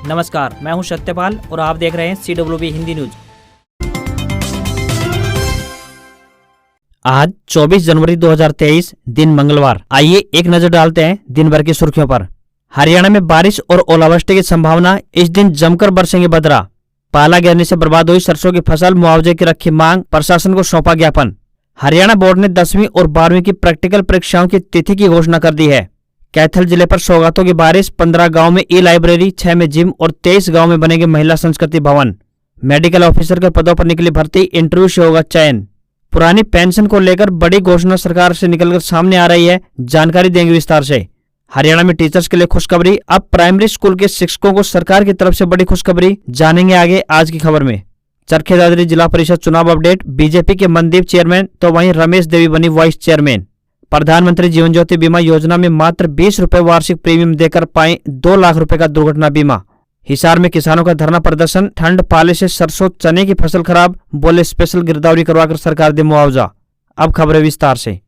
नमस्कार, मैं हूं सत्यपाल और आप देख रहे हैं CWB हिंदी न्यूज। आज 24 जनवरी 2023 दिन मंगलवार। आइए एक नजर डालते हैं दिन भर की सुर्खियों पर। हरियाणा में बारिश और ओलावृष्टि की संभावना, इस दिन जमकर बरसेंगे बदरा। पाला गिरने से बर्बाद हुई सरसों की फसल, मुआवजे की रखी मांग, प्रशासन को सौंपा ज्ञापन। हरियाणा बोर्ड ने 10वीं और 12वीं की प्रैक्टिकल परीक्षाओं की तिथि की घोषणा कर दी है। कैथल जिले पर सौगातों की बारिश, 15 गांव में ई-लाइब्रेरी, 6 में जिम और 23 गांव में बनेंगे महिला संस्कृति भवन। मेडिकल ऑफिसर के पदों पर निकली भर्ती, इंटरव्यू से होगा चयन। पुरानी पेंशन को लेकर बड़ी घोषणा सरकार से निकलकर सामने आ रही है, जानकारी देंगे विस्तार से। हरियाणा में टीचर्स के लिए खुशखबरी, अब प्राइमरी स्कूल के शिक्षकों को सरकार की तरफ से बड़ी खुशखबरी, जानेंगे आगे आज की खबर में। चरखे दादरी जिला परिषद चुनाव अपडेट, बीजेपी के मनदीप चेयरमैन तो वहीं रमेश देवी बनी वाइस चेयरमैन। प्रधानमंत्री जीवन ज्योति बीमा योजना में मात्र 20 रुपए वार्षिक प्रीमियम देकर पाएं 2 लाख रुपए का दुर्घटना बीमा। हिसार में किसानों का धरना प्रदर्शन, ठंड पाले से सरसों चने की फसल खराब, बोले स्पेशल गिरदावरी करवाकर सरकार दे मुआवजा। अब खबरें विस्तार से।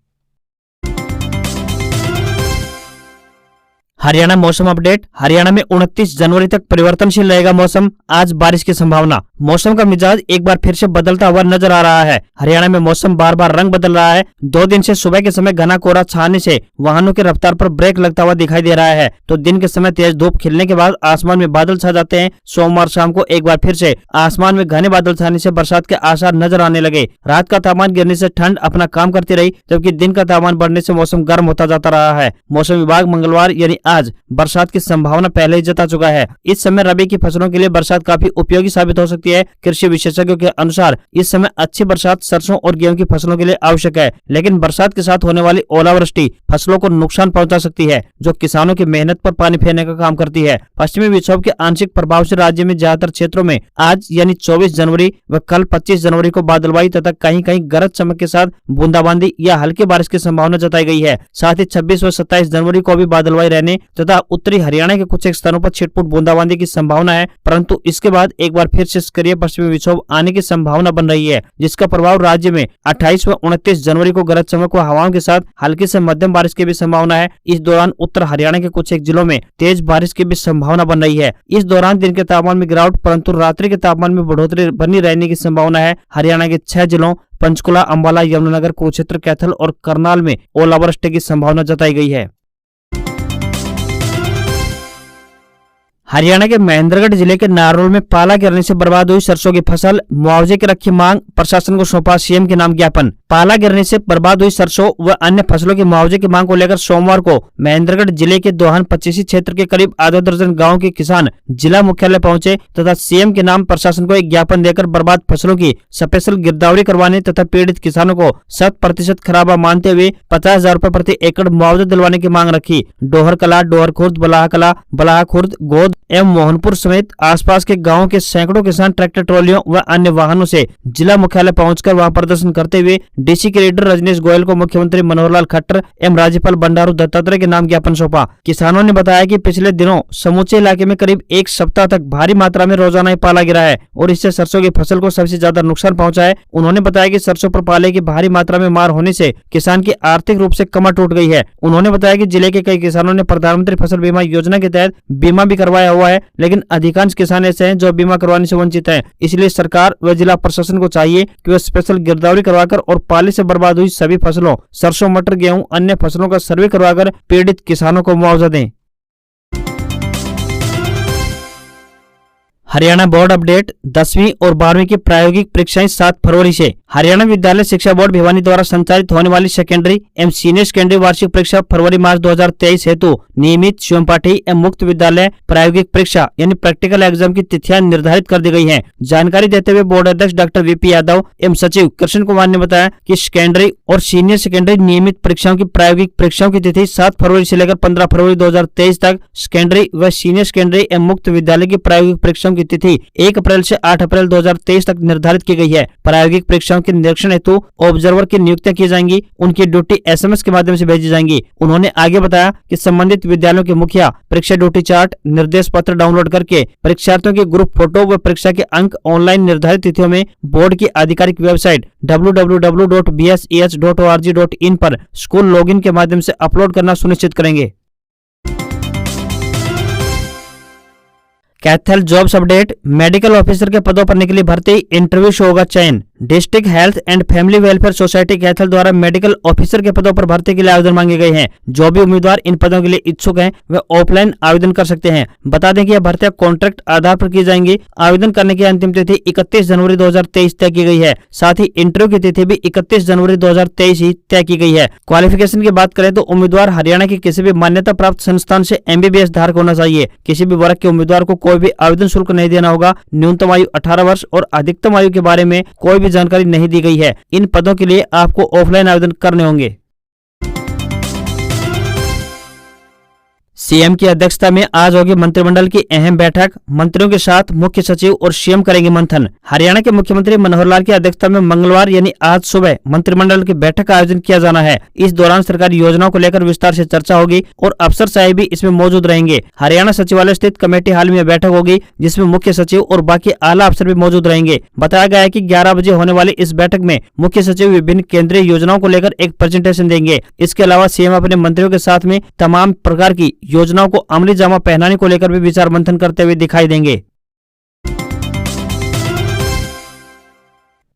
हरियाणा मौसम अपडेट। हरियाणा में 29 जनवरी तक परिवर्तनशील रहेगा मौसम, आज बारिश की संभावना। मौसम का मिजाज एक बार फिर से बदलता हुआ नजर आ रहा है। हरियाणा में मौसम बार बार रंग बदल रहा है। 2 दिन से सुबह के समय घना कोहरा छाने से वाहनों की रफ्तार पर ब्रेक लगता हुआ दिखाई दे रहा है, तो दिन के समय तेज धूप खिलने के बाद आसमान में बादल छा जाते हैं। सोमवार शाम को एक बार फिर से आसमान में घने बादल छाने से बरसात के आसार नजर आने लगे। रात का तापमान गिरने से ठंड अपना काम करती रही, जबकि दिन का तापमान बढ़ने से मौसम गर्म होता जाता रहा है। मौसम विभाग मंगलवार यानी आज बरसात की संभावना पहले ही जता चुका है। इस समय रबी की फसलों के लिए बरसात काफी उपयोगी साबित हो सकती है। कृषि विशेषज्ञों के अनुसार इस समय अच्छी बरसात सरसों और गेहूं की फसलों के लिए आवश्यक है, लेकिन बरसात के साथ होने वाली ओलावृष्टि फसलों को नुकसान पहुंचा सकती है, जो किसानों की मेहनत पर पानी फेरने का काम करती है। पश्चिमी विक्षोभ के आंशिक प्रभाव से राज्य में ज्यादातर क्षेत्रों में आज यानी 24 जनवरी व कल 25 जनवरी को बादलवाई तथा कहीं कहीं गरज चमक के साथ बूंदाबांदी या हल्की बारिश की संभावना जताई गई है। साथ ही 26 व 27 जनवरी को भी बादलवाई रहने तथा उत्तरी हरियाणा के कुछ एक स्थानों पर छिटपुट बूंदाबांदी की संभावना है, परंतु इसके बाद एक बार फिर से सक्रिय पश्चिमी विक्षोभ आने की संभावना बन रही है, जिसका प्रभाव राज्य में 28 व 29 जनवरी को गरज चमक व हवाओं के साथ हल्की से मध्यम बारिश की भी संभावना है। इस दौरान उत्तर हरियाणा के कुछ एक जिलों में तेज बारिश की भी संभावना बन रही है। इस दौरान दिन के तापमान में गिरावट, परंतु रात्रि के तापमान में बढ़ोतरी बनी रहने की संभावना है। हरियाणा के 6 जिलों पंचकुला, अंबाला, यमुनानगर, कुरुक्षेत्र, कैथल और करनाल में ओलावृष्टि की संभावना जताई गई है। हरियाणा के महेंद्रगढ़ जिले के नारनौल में पाला गिरने से बर्बाद हुई सरसों की फसल, मुआवजे की रखी मांग, प्रशासन को सौंपा सीएम के नाम ज्ञापन। पाला गिरने से बर्बाद हुई सरसों व अन्य फसलों के मुआवजे की मांग को लेकर सोमवार को महेंद्रगढ़ जिले के दोहन 25 क्षेत्र के करीब आधा दर्जन गाँव के किसान जिला मुख्यालय पहुंचे तथा सीएम के नाम प्रशासन को एक ज्ञापन देकर बर्बाद फसलों की स्पेशल गिरदावरी करवाने तथा पीड़ित किसानों को 100% खराबा मानते हुए 50,000 रुपए प्रति एकड़ मुआवजा दिलवाने की मांग रखी। डोहर कला, डोहर खुर्द, बलाहा कला, बलाहा खुर्द, गोद एवं मोहनपुर समेत आसपास के गांवों के सैकड़ों किसान ट्रैक्टर ट्रॉलियों व अन्य वाहनों से जिला मुख्यालय पहुंचकर वहां प्रदर्शन करते हुए डीसी के लीडर रजनीश गोयल को मुख्यमंत्री मनोहर लाल खट्टर एवं राज्यपाल बंडारू दत्तात्रेय के नाम ज्ञापन सौंपा। किसानों ने बताया कि पिछले दिनों समूचे इलाके में करीब 1 सप्ताह तक भारी मात्रा में रोजाना ही पाला गिरा है और इससे सरसों की फसल को सबसे ज्यादा नुकसान पहुंचा है। उन्होंने बताया कि सरसों पर पाले की भारी मात्रा में मार होने से किसान की आर्थिक रूप से कमर टूट गई है। उन्होंने बताया कि जिले के कई किसानों ने प्रधानमंत्री फसल बीमा योजना के तहत बीमा भी करवाया हुआ है, लेकिन अधिकांश किसान ऐसे हैं जो बीमा करवाने से वंचित हैं। इसलिए सरकार व जिला प्रशासन को चाहिए कि वह स्पेशल गिरदावरी करवाकर और पाले से बर्बाद हुई सभी फसलों सरसों, मटर, गेहूं, अन्य फसलों का सर्वे करवाकर पीड़ित किसानों को मुआवजा दें। Haryana board update. 10वीं और 12वीं की प्रायोगिक परीक्षाएं 7 फरवरी से। हरियाणा विद्यालय शिक्षा बोर्ड भिवानी द्वारा संचालित होने वाली सेकेंडरी एवं सीनियर सेकेंडरी वार्षिक परीक्षा फरवरी-मार्च 2023 हेतु नियमित स्वयं पाठी एवं मुक्त विद्यालय प्रायोगिक परीक्षा यानी प्रैक्टिकल एग्जाम की तिथियां निर्धारित कर दी गई हैं। जानकारी देते हुए बोर्ड अध्यक्ष डॉक्टर वीपी यादव एवं सचिव कृष्ण कुमार ने बताया कि सेकेंडरी और सीनियर सेकेंडरी नियमित परीक्षाओं की प्रायोगिक परीक्षाओं की तिथि 7 फरवरी से लेकर 15 फरवरी 2023 तक, सेकेंडरी व सीनियर सेकेंडरी एवं मुक्त विद्यालय की प्रायोगिक परीक्षाओं की तिथि 1 अप्रैल से 8 अप्रैल 2023 तक निर्धारित की गई है। प्रायोगिक परीक्षाओं के निरीक्षण हेतु ऑब्जर्वर की नियुक्तियां की जाएंगी, उनकी ड्यूटी SMS के माध्यम से भेजी जाएंगी। उन्होंने आगे बताया कि संबंधित विद्यालयों के मुखिया परीक्षा ड्यूटी चार्ट, निर्देश पत्र डाउनलोड करके परीक्षार्थियों के ग्रुप फोटो व परीक्षा के अंक ऑनलाइन निर्धारित तिथियों में बोर्ड की आधिकारिक वेबसाइट www.bseh.org.in पर स्कूल लॉगिन के माध्यम से अपलोड करना सुनिश्चित करेंगे। Kaithal jobs update, medical officer के पदों पर निकली भर्ती, इंटरव्यू से होगा चयन। District health and family welfare society Kaithal द्वारा मेडिकल ऑफिसर के पदों पर भर्ती के लिए आवेदन मांगे गए हैं। जो भी उम्मीदवार इन पदों के लिए इच्छुक हैं वे ऑफलाइन आवेदन कर सकते हैं। बता दें कि यह भर्तियां कॉन्ट्रैक्ट आधार पर की जाएंगी। आवेदन करने की अंतिम तिथि 31 जनवरी 2023 तय की गई है। साथ ही इंटरव्यू की तिथि भी 31 जनवरी 2023 ही तय की गई है। क्वालिफिकेशन की बात करें तो उम्मीदवार हरियाणा की किसी भी मान्यता प्राप्त संस्थान से MBBS धारक होना चाहिए। किसी भी वर्ग के उम्मीदवार को कोई भी आवेदन शुल्क नहीं देना होगा। न्यूनतम आयु 18 वर्ष और अधिकतम आयु के बारे में कोई भी जानकारी नहीं दी गई है। इन पदों के लिए आपको ऑफलाइन आवेदन करने होंगे। सीएम की अध्यक्षता में आज होगी मंत्रिमंडल की अहम बैठक। मंत्रियों के साथ मुख्य सचिव और सीएम करेंगे मंथन। हरियाणा के मुख्यमंत्री मनोहर लाल की अध्यक्षता में मंगलवार यानी आज सुबह मंत्रिमंडल की बैठक का आयोजन किया जाना है। इस दौरान सरकारी योजनाओं को लेकर विस्तार से चर्चा होगी और अफसर साहब भी इसमें मौजूद रहेंगे। हरियाणा सचिवालय स्थित कमेटी हॉल में बैठक होगी जिसमें मुख्य सचिव और बाकी आला अफसर भी मौजूद रहेंगे। बताया गया है कि 11 बजे होने वाली इस बैठक में मुख्य सचिव विभिन्न केंद्रीय योजनाओं को लेकर एक प्रेजेंटेशन देंगे। इसके अलावा सीएम अपने मंत्रियों के साथ में तमाम प्रकार की योजनाओं को अमली जामा पहनाने को लेकर भी विचार मंथन करते हुए दिखाई देंगे।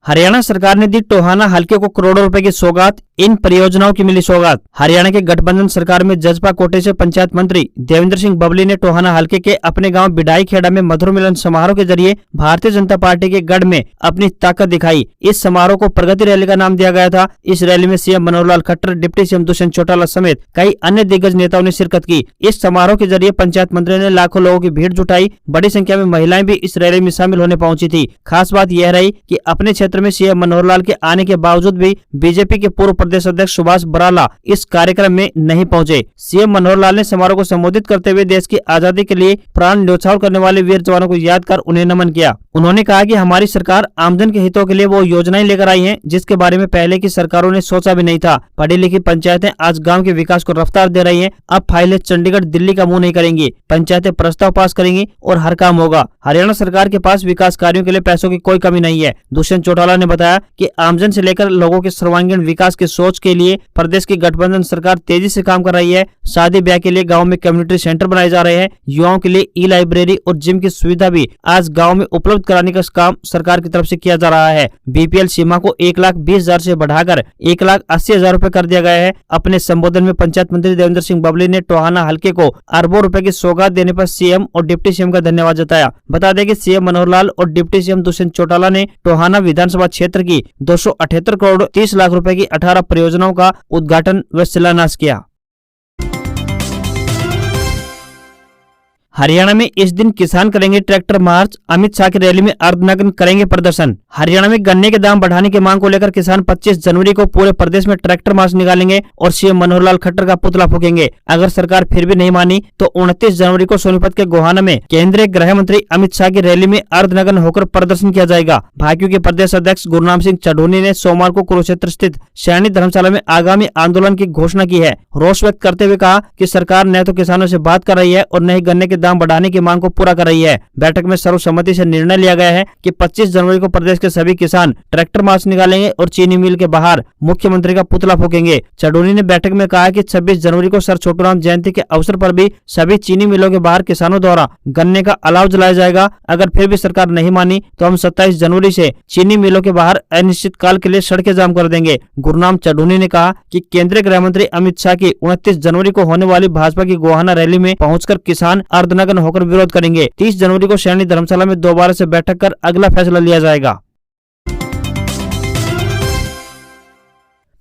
हरियाणा सरकार ने दी टोहाना हलके को करोड़ों रुपए की सौगात। इन परियोजनाओं की मिली सौगात। हरियाणा के गठबंधन सरकार में जजपा कोटे से पंचायत मंत्री देवेंद्र सिंह बबली ने टोहाना हलके के अपने गांव बिडाई खेड़ा में मधुर मिलन समारोह के जरिए भारतीय जनता पार्टी के गढ़ में अपनी ताकत दिखाई। इस समारोह को प्रगति रैली का नाम दिया गया था। इस रैली में CM Manohar Lal Khattar, deputy CM Dushyant Chautala समेत कई अन्य दिग्गज नेताओं ने शिरकत की। इस समारोह के जरिए पंचायत मंत्री ने लाखों लोगों की भीड़ जुटाई। बड़ी संख्या में महिलाएं भी इस रैली में शामिल होने पहुंची थी। खास बात यह रही कि अपने क्षेत्र में सीएम मनोहर लाल के आने के बावजूद भी बीजेपी के पूर्व प्रदेश अध्यक्ष सुभाष बराला इस कार्यक्रम में नहीं पहुंचे। सीएम मनोहर लाल ने समारोह को संबोधित करते हुए देश की आजादी के लिए प्राण न्यौछावर करने वाले वीर जवानों को याद कर उन्हें नमन किया। उन्होंने कहा कि हमारी सरकार आमजन के हितों के लिए वो योजनाएं लेकर आई हैं जिसके बारे में पहले की सरकारों ने सोचा भी नहीं था। पढ़ी लिखी पंचायतें आज गांव के विकास को रफ्तार दे रही हैं। अब फाइलें चंडीगढ़, दिल्ली का मुंह नहीं करेंगी। पंचायतें प्रस्ताव पास करेंगी और हर काम होगा। हरियाणा सरकार के पास विकास कार्यों के लिए पैसों की कोई कमी नहीं है। दुष्यंत चौटाला ने बताया कि आमजन से लेकर लोगों के सर्वांगीण विकास की सोच के लिए प्रदेश की गठबंधन सरकार तेजी से काम कर रही है। शादी ब्याह के लिए गाँव में कम्युनिटी सेंटर बनाए जा रहे हैं। युवाओं के लिए ई-लाइब्रेरी और जिम की सुविधा भी आज गाँव में उपलब्ध कराने का काम सरकार की तरफ से किया जा रहा है। BPL सीमा को 1,20,000 से बढ़ाकर 1,80,000 रुपए कर दिया गया है। अपने संबोधन में पंचायत मंत्री देवेंद्र सिंह बबली ने टोहाना हलके को अरबों रुपए की सौगात देने पर सीएम और डिप्टी सीएम का धन्यवाद जताया। बता दें कि सीएम मनोहर लाल और डिप्टी सीएम दुष्यंत चौटाला ने टोहाना विधानसभा क्षेत्र की 278 करोड़ 30 लाख रुपए की 18 परियोजनाओं का उद्घाटन व शिलान्यास किया। हरियाणा में इस दिन किसान करेंगे ट्रैक्टर मार्च। अमित शाह की रैली में अर्धनग्न करेंगे प्रदर्शन। हरियाणा में गन्ने के दाम बढ़ाने की मांग को लेकर किसान 25 जनवरी को पूरे प्रदेश में ट्रैक्टर मार्च निकालेंगे और सीएम मनोहर लाल खट्टर का पुतला फूकेंगे। अगर सरकार फिर भी नहीं मानी तो 29 जनवरी को सोनीपत के गोहाना में केंद्रीय गृह मंत्री अमित शाह की रैली में अर्धनग्न होकर प्रदर्शन किया जाएगा। भाजपा के प्रदेश अध्यक्ष गुरनाम सिंह चढ़ूनी ने सोमवार को कुरुक्षेत्र स्थित सैनी धर्मशाला में आगामी आंदोलन की घोषणा की है। रोष व्यक्त करते हुए कहा कि सरकार न तो किसानों से बात कर रही है और न ही गन्ने के दाम बढ़ाने की मांग को पूरा कर रही है। बैठक में सर्वसम्मति से निर्णय लिया गया है कि 25 जनवरी को प्रदेश के सभी किसान ट्रैक्टर मार्च निकालेंगे और चीनी मिल के बाहर मुख्यमंत्री का पुतला फूकेंगे। चढ़ूनी ने बैठक में कहा कि 26 जनवरी को सर छोटूराम जयंती के अवसर पर भी सभी चीनी मिलों के बाहर किसानों द्वारा गन्ने का अलाव जलाया जाएगा। अगर फिर भी सरकार नहीं मानी तो हम 27 जनवरी से चीनी मिलों के बाहर अनिश्चित काल के लिए सड़कें जाम कर देंगे। गुरनाम चढ़ूनी ने कहा कि केंद्रीय गृह मंत्री अमित शाह की 29 जनवरी को होने वाली भाजपा की गोहाना रैली में पहुंचकर किसान अर्धनग्न होकर विरोध करेंगे। 30 जनवरी को सैनी धर्मशाला में दोबारा से बैठक कर अगला फैसला लिया जाएगा।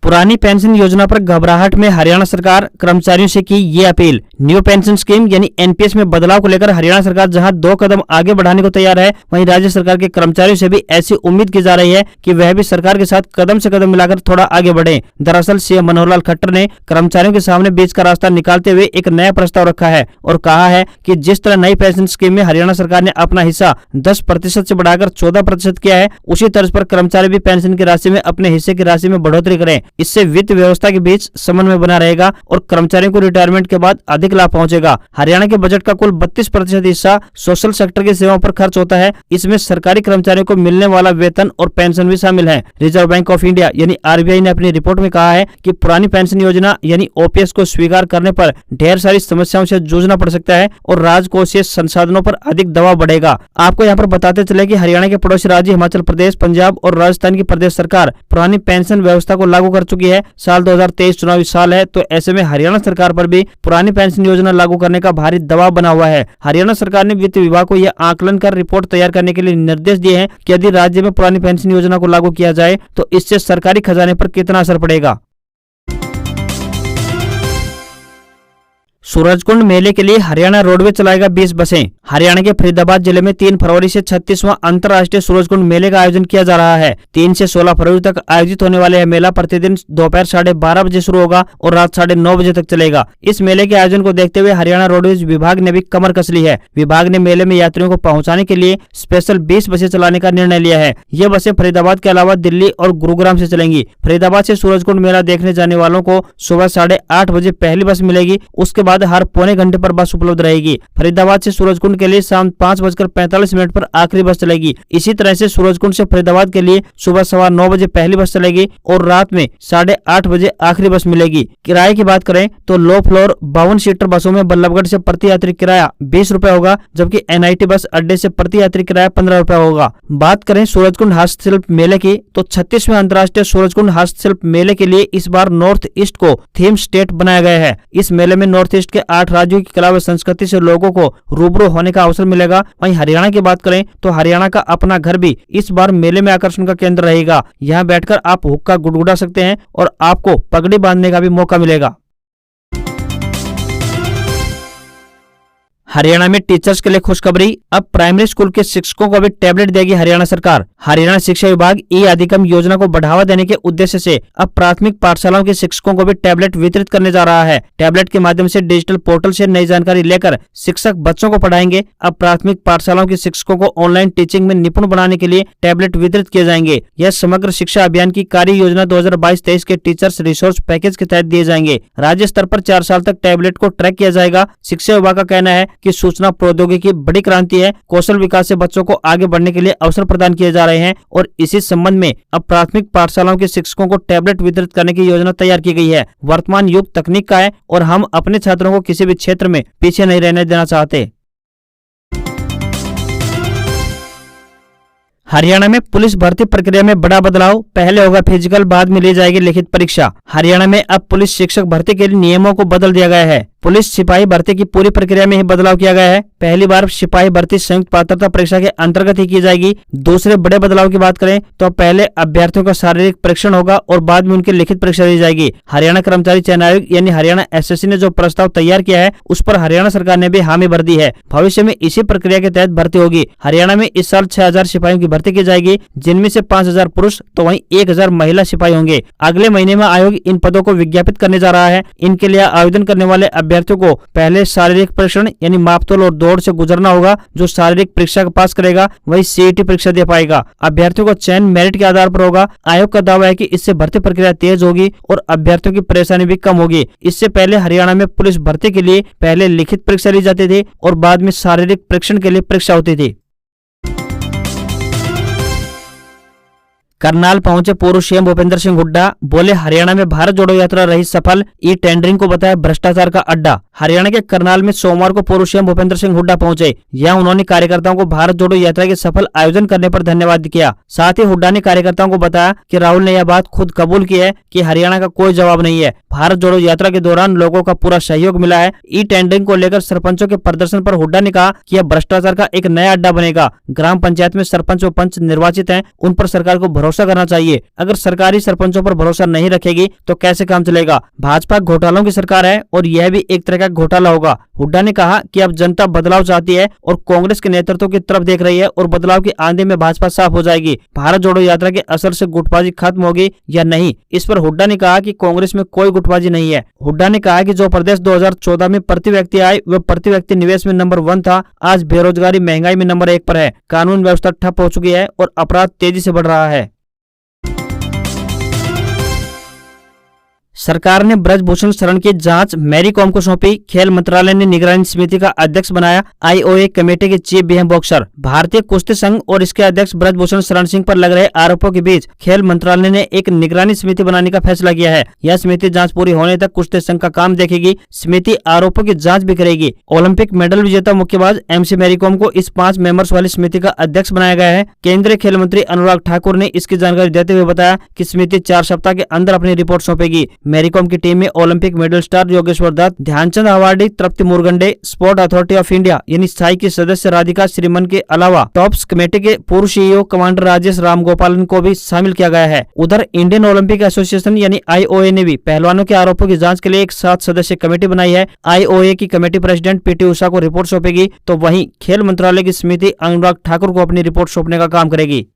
पुरानी पेंशन योजना पर घबराहट में हरियाणा सरकार, कर्मचारियों से की ये अपील। न्यू पेंशन स्कीम यानी NPS में बदलाव को लेकर हरियाणा सरकार जहां 2 कदम आगे बढ़ाने को तैयार है, वहीं राज्य सरकार के कर्मचारियों से भी ऐसी उम्मीद की जा रही है कि वह भी सरकार के साथ कदम से कदम मिलाकर थोड़ा आगे बढ़े। दरअसल सीएम मनोहर लाल खट्टर ने कर्मचारियों के सामने बीच का रास्ता निकालते हुए एक नया प्रस्ताव रखा है और कहा है कि जिस तरह नई पेंशन स्कीम में हरियाणा सरकार ने अपना हिस्सा 10% से बढ़ाकर 14% किया है, उसी तर्ज पर कर्मचारी भी पेंशन की राशि में अपने हिस्से की राशि में बढ़ोतरी करें। इससे वित्त व्यवस्था के बीच समन्वय बना रहेगा और कर्मचारियों को रिटायरमेंट के बाद अधिक लाभ पहुंचेगा। हरियाणा के बजट का कुल 32% हिस्सा सोशल सेक्टर की सेवाओं पर खर्च होता है। इसमें सरकारी कर्मचारियों को मिलने वाला वेतन और पेंशन भी शामिल है। रिजर्व बैंक ऑफ इंडिया यानी आरबीआई ने अपनी रिपोर्ट में कहा है कि पुरानी पेंशन योजना यानी ओपीएस को स्वीकार करने पर ढेर सारी समस्याओं से जूझना पड़ सकता है और राजकोषीय संसाधनों पर अधिक दबाव बढ़ेगा। आपको यहाँ पर बताते चले कि हरियाणा के पड़ोसी राज्य हिमाचल प्रदेश, पंजाब और राजस्थान की प्रदेश सरकार पुरानी पेंशन व्यवस्था को लागू कर चुकी है। साल 2023 चुनावी साल है, तो ऐसे में हरियाणा सरकार पर भी पुरानी पेंशन योजना लागू करने का भारी दबाव बना हुआ है। हरियाणा सरकार ने वित्त विभाग को यह आकलन कर रिपोर्ट तैयार करने के लिए निर्देश दिए हैं कि यदि राज्य में पुरानी पेंशन योजना को लागू किया जाए तो इससे सरकारी खजाने पर कितना असर पड़ेगा। सूरजकुंड मेले के लिए हरियाणा रोडवेज चलाएगा 20 बसें। हरियाणा के फरीदाबाद जिले में 3 फरवरी से 36वां अंतर्राष्ट्रीय सूरजकुंड मेले का आयोजन किया जा रहा है। 3 से 16 फरवरी तक आयोजित होने वाले यह मेला प्रतिदिन दोपहर 12:30 बजे शुरू होगा और रात 9:30 बजे तक चलेगा। इस मेले के आयोजन को देखते हुए हरियाणा रोडवेज विभाग ने भी कमर कस ली है। विभाग ने मेले में यात्रियों को पहुंचाने के लिए स्पेशल 20 बसें चलाने का निर्णय लिया है। ये बसें फरीदाबाद के अलावा दिल्ली और गुरुग्राम से चलेंगी। फरीदाबाद से सूरजकुंड मेला देखने जाने वालों को सुबह 8:30 बजे पहली बस मिलेगी। उसके बाद हर पौने घंटे पर बस उपलब्ध रहेगी। फरीदाबाद से सूरजकुंड के लिए शाम 5:45 पर आखिरी बस चलेगी। इसी तरह से सूरजकुंड से फरीदाबाद के लिए सुबह 9:15 बजे पहली बस चलेगी और रात में 8:30 बजे आखिरी बस मिलेगी। किराए की बात करें तो लो फ्लोर 52 सीटर बसों में बल्लभगढ़ से प्रति यात्री किराया 20 रुपए होगा, जबकि एनआईटी बस अड्डे से प्रति यात्री किराया 15 रुपए होगा। बात करें सूरजकुंड हस्तशिल्प मेले की तो 36वें अंतर्राष्ट्रीय सूरजकुंड हस्तशिल्प मेले के लिए इस बार नॉर्थ ईस्ट को थीम स्टेट बनाया गया है। इस मेले में नॉर्थ ईस्ट के 8 राज्यों की कला व संस्कृति से लोगों को रूबरू होने का अवसर मिलेगा। वहीं हरियाणा की बात करें तो हरियाणा का अपना घर भी इस बार मेले में आकर्षण का केंद्र रहेगा। यहाँ बैठकर आप हुक्का गुड़गुड़ा सकते हैं और आपको पगड़ी बांधने का भी मौका मिलेगा। हरियाणा में टीचर्स के लिए खुशखबरी, अब प्राइमरी स्कूल के शिक्षकों को भी टैबलेट देगी हरियाणा सरकार। हरियाणा शिक्षा विभाग ई अधिगम योजना को बढ़ावा देने के उद्देश्य से अब प्राथमिक पाठशालाओं के शिक्षकों को भी टैबलेट वितरित करने जा रहा है। टैबलेट के माध्यम से डिजिटल पोर्टल से नई जानकारी लेकर शिक्षक बच्चों को पढ़ाएंगे। अब प्राथमिक पाठशालाओं के शिक्षकों को ऑनलाइन टीचिंग में निपुण बनाने के लिए टैबलेट वितरित किए जाएंगे। यह समग्र शिक्षा अभियान की कार्य योजना 2022-23 के टीचर्स रिसोर्स पैकेज के तहत दिए जाएंगे। राज्य स्तर पर 4 साल तक टैबलेट को ट्रैक किया जाएगा। शिक्षा विभाग का कहना है कि सूचना प्रौद्योगिकी बड़ी क्रांति है। कौशल विकास से बच्चों को आगे बढ़ने के लिए अवसर प्रदान किए जा रहे हैं और इसी संबंध में अब प्राथमिक पाठशालाओं के शिक्षकों को टैबलेट वितरित करने की योजना तैयार की गई है। वर्तमान युग तकनीक का है और हम अपने छात्रों को किसी भी क्षेत्र में पीछे नहीं रहने देना चाहते। हरियाणा में पुलिस भर्ती प्रक्रिया में बड़ा बदलाव, पहले होगा फिजिकल, बाद में ली जाएगी लिखित परीक्षा। हरियाणा में अब पुलिस शिक्षक भर्ती के लिए नियमों को बदल दिया गया है। पुलिस सिपाही भर्ती की पूरी प्रक्रिया में ही बदलाव किया गया है। पहली बार सिपाही भर्ती संयुक्त पात्रता परीक्षा के अंतर्गत ही की जाएगी। दूसरे बड़े बदलाव की बात करें तो पहले अभ्यर्थियों का शारीरिक परीक्षण होगा और बाद में उनकी लिखित परीक्षा दी जाएगी। हरियाणा कर्मचारी चयन आयोग यानी हरियाणा एसएससी ने जो प्रस्ताव तैयार किया है उस पर हरियाणा सरकार ने भी हामी भर दी है। भविष्य में इसी प्रक्रिया के तहत भर्ती होगी। हरियाणा में इस साल 6000 सिपाहियों की भर्ती की जाएगी, जिनमें से 5000 पुरुष तो वहीं 1000 महिला सिपाही होंगे। अगले महीने में आयोग इन पदों को विज्ञापित करने जा रहा है। इनके लिए आवेदन करने वाले अभ्यर्थियों को पहले शारीरिक परीक्षण यानी मापतोल और दौड़ से गुजरना होगा। जो शारीरिक परीक्षा का पास करेगा वही सीईटी परीक्षा दे पाएगा। अभ्यर्थियों का चयन मेरिट के आधार पर होगा। आयोग का दावा है कि इससे भर्ती प्रक्रिया तेज होगी और अभ्यर्थियों की परेशानी भी कम होगी। इससे पहले हरियाणा में पुलिस भर्ती के लिए पहले लिखित परीक्षा ली जाती थी और बाद में शारीरिक परीक्षण के लिए परीक्षा होती थी। करनाल पहुंचे पूर्व सीएम भूपेंद्र सिंह हुड्डा, बोले हरियाणा में भारत जोड़ो यात्रा रही सफल, ई टेंडरिंग को बताया भ्रष्टाचार का अड्डा। हरियाणा के करनाल में सोमवार को पूर्व सीएम भूपेंद्र सिंह हुड्डा पहुंचे। यहां उन्होंने कार्यकर्ताओं को भारत जोड़ो यात्रा के सफल आयोजन करने पर धन्यवाद किया। साथ ही हुड्डा ने कार्यकर्ताओं को बताया कि राहुल ने यह बात खुद कबूल की है कि हरियाणा का कोई जवाब नहीं है। भारत जोड़ो यात्रा के दौरान लोगों का पूरा सहयोग मिला है। ई टेंडरिंग को लेकर सरपंचों के प्रदर्शन पर हुड्डा ने कहा कि यह भ्रष्टाचार का एक नया अड्डा बनेगा। ग्राम पंचायत में सरपंच व पंच निर्वाचित हैं, उन पर सरकार को भरोसा करना चाहिए। अगर सरकारी सरपंचों पर भरोसा नहीं रखेगी तो कैसे काम चलेगा। भाजपा घोटालों की सरकार है और यह भी एक तरह का घोटाला होगा। हुड्डा ने कहा कि अब जनता बदलाव चाहती है और कांग्रेस के नेतृत्व की तरफ देख रही है और बदलाव की आंधी में भाजपा साफ हो जाएगी। भारत जोड़ो यात्रा के असर से गुटबाजी खत्म होगी या नहीं, इस पर हुड्डा ने कहा कि कांग्रेस में कोई गुटबाजी नहीं है। हुड्डा ने कहा कि जो प्रदेश 2014 में प्रति व्यक्ति आय व प्रति व्यक्ति निवेश में नंबर 1 था, आज बेरोजगारी महंगाई में नंबर 1 पर है। कानून व्यवस्था ठप हो चुकी है और अपराध तेजी से बढ़ रहा है। सरकार ने ब्रजभूषण शरण की जांच मैरी कॉम को सौंपी। खेल मंत्रालय ने निगरानी समिति का अध्यक्ष बनाया आईओए कमेटी के चीफ बीएम बॉक्सर। भारतीय कुश्ती संघ और इसके अध्यक्ष ब्रजभूषण शरण सिंह पर लग रहे आरोपों के बीच खेल मंत्रालय ने एक निगरानी समिति बनाने का फैसला किया है। यह समिति जांच पूरी होने तक कुश्ती संघ का काम देखेगी। समिति आरोपों की जांच भी करेगी। ओलंपिक मेडल विजेता मुक्केबाज एमसी मैरी कॉम को इस 5 मेंबर्स वाली समिति का अध्यक्ष बनाया गया है। केंद्रीय खेल मंत्री अनुराग ठाकुर ने इसकी जानकारी देते हुए बताया कि समिति 4 सप्ताह के अंदर अपनी रिपोर्ट सौंपेगी। मैरी कॉम की टीम में Olympic medal star Yogeshwar Dutt, Dhyanchand awardee Trupti Murgunde, sport authority of India यानी साई की सदस्य राधिका श्रीमन के अलावा टॉप्स कमेटी के पूर्व सीईओ कमांडर राजेश रामगोपालन को भी शामिल किया गया है। उधर इंडियन ओलंपिक एसोसिएशन यानी आईओए ने भी पहलवानों के आरोपों की जांच के लिए एक 7 सदस्यीय कमेटी बनाई है। आईओए की कमेटी प्रेसिडेंट पीटी उषा को रिपोर्ट सौंपेगी, तो वहीं खेल मंत्रालय की समिति अनुराग ठाकुर को अपनी रिपोर्ट सौंपने का काम करेगी।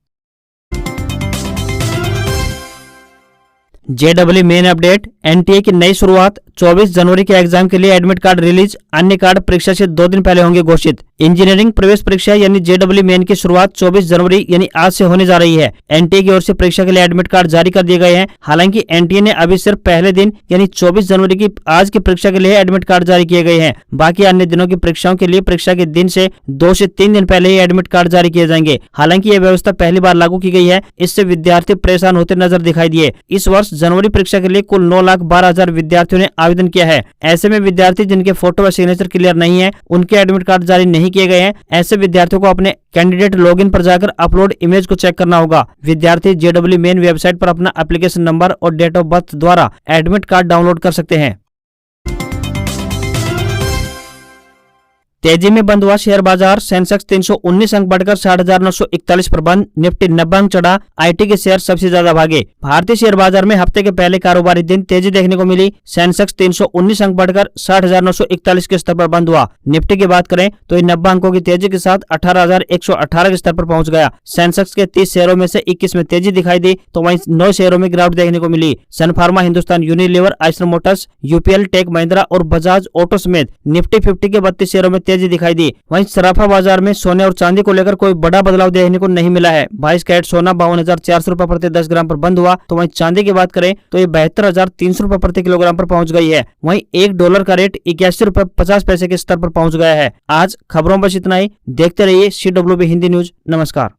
जेडब्ल्यू मेन अपडेट, एनटीए की नई शुरुआत। 24 जनवरी के एग्जाम के लिए एडमिट कार्ड रिलीज। अन्य कार्ड परीक्षा से 2 दिन पहले होंगे घोषित। इंजीनियरिंग प्रवेश परीक्षा यानी जेडब्ल्यू मेन की शुरुआत 24 जनवरी यानी आज से होने जा रही है। एनटीए की ओर से परीक्षा के लिए एडमिट कार्ड जारी कर दिए गए हैं। हालांकि एनटीए ने अभी सिर्फ पहले दिन यानी 24 जनवरी की आज की परीक्षा के लिए एडमिट कार्ड जारी किए गए हैं। बाकी अन्य दिनों की परीक्षाओं के लिए परीक्षा के दिन से 2 से 3 दिन पहले ही एडमिट कार्ड जारी किए जाएंगे। हालांकि यह व्यवस्था पहली बार लागू की गई है। इससे विद्यार्थी परेशान होते नजर दिखाई दिए। इस वर्ष जनवरी परीक्षा के लिए कुल 9,12,000 विद्यार्थियों ने आवेदन किया है। ऐसे में विद्यार्थी जिनके फोटो व सिग्नेचर क्लियर नहीं है, उनके एडमिट कार्ड जारी नहीं किए गए हैं। ऐसे विद्यार्थियों को अपने कैंडिडेट लॉगिन पर जाकर अपलोड इमेज को चेक करना होगा। विद्यार्थी जेडब्ल्यू मेन वेबसाइट पर अपना एप्लीकेशन नंबर और डेट ऑफ बर्थ द्वारा एडमिट कार्ड डाउनलोड कर सकते हैं। तेजी में बंद हुआ शेयर बाजार। सेंसेक्स 319 अंक बढ़कर 60,941 पर बंद। निफ्टी 90 अंक चढ़ा। आईटी के शेयर सबसे ज्यादा भागे। भारतीय शेयर बाजार में हफ्ते के पहले कारोबारी दिन तेजी देखने को मिली। सेंसेक्स 319 अंक बढ़कर 60,941 के स्तर पर बंद हुआ। निफ्टी की बात करें तो ये 90 अंकों की तेजी के साथ 18,118 के स्तर पर पहुंच गया। सेंसेक्स के 30 शेयरों में से 21 में तेजी दिखाई दी, तो वहीं 9 शेयरों में गिरावट देखने को मिली। Sun Pharma, Hindustan Unilever, Eicher Motors, UPL, Tech Mahindra और बजाज ऑटो समेत निफ्टी 50 के 32 शेयरों में तेजी दिखाई दी। वहीं सराफा बाजार में सोने और चांदी को लेकर कोई बड़ा बदलाव देखने को नहीं मिला है। 22 कैरेट सोना 52,400 रुपए प्रति 10 ग्राम पर बंद हुआ, तो वहीं चांदी की बात करें तो ये 72,300 रुपए प्रति किलोग्राम पर पहुंच गई है। वहीं $1 का रेट 81 रुपए 50 पैसे के स्तर पर पहुंच गया है। आज खबरों बस इतना ही। देखते रहिए CWB हिंदी न्यूज। नमस्कार।